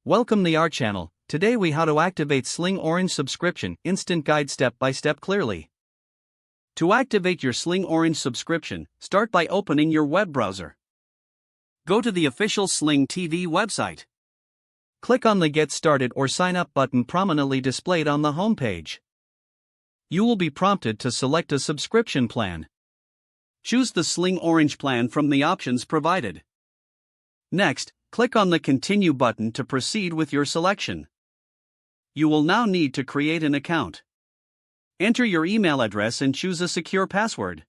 Welcome to our channel. Today we how to activate Sling Orange subscription instant guide step by step clearly. To activate your Sling Orange subscription, start by opening your web browser. Go to the official Sling TV website. Click on the Get Started or Sign Up button prominently displayed on the homepage. You will be prompted to select a subscription plan. Choose the Sling Orange plan from the options provided. Next, click on the Continue button to proceed with your selection. You will now need to create an account. Enter your email address and choose a secure password.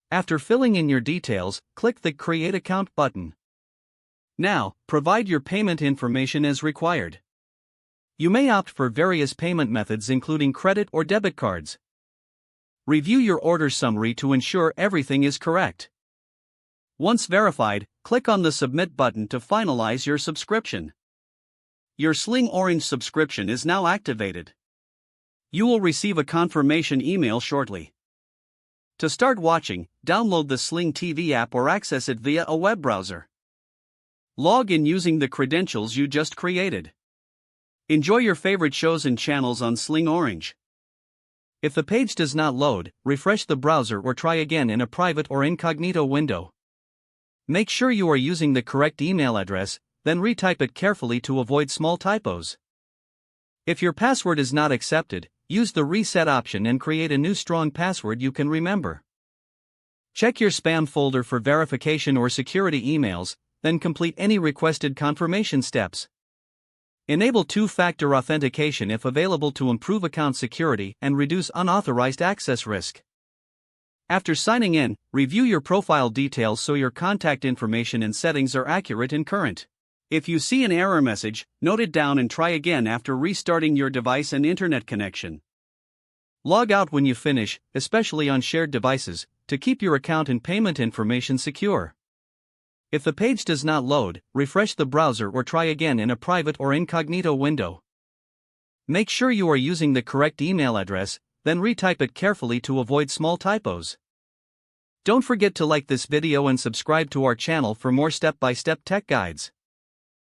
After filling in your details, click the Create Account button. Now, provide your payment information as required. You may opt for various payment methods including credit or debit cards. Review your order summary to ensure everything is correct. Once verified, click on the Submit button to finalize your subscription. Your Sling Orange subscription is now activated. You will receive a confirmation email shortly. To start watching, download the Sling TV app or access it via a web browser. Log in using the credentials you just created. Enjoy your favorite shows and channels on Sling Orange. If the page does not load, refresh the browser or try again in a private or incognito window. Make sure you are using the correct email address, then retype it carefully to avoid small typos. If your password is not accepted, use the reset option and create a new strong password you can remember. Check your spam folder for verification or security emails, then complete any requested confirmation steps. Enable two-factor authentication if available to improve account security and reduce unauthorized access risk. After signing in, review your profile details so your contact information and settings are accurate and current. If you see an error message, note it down and try again after restarting your device and internet connection. Log out when you finish, especially on shared devices, to keep your account and payment information secure. If the page does not load, refresh the browser or try again in a private or incognito window. Make sure you are using the correct email address, then retype it carefully to avoid small typos. Don't forget to like this video and subscribe to our channel for more step-by-step tech guides.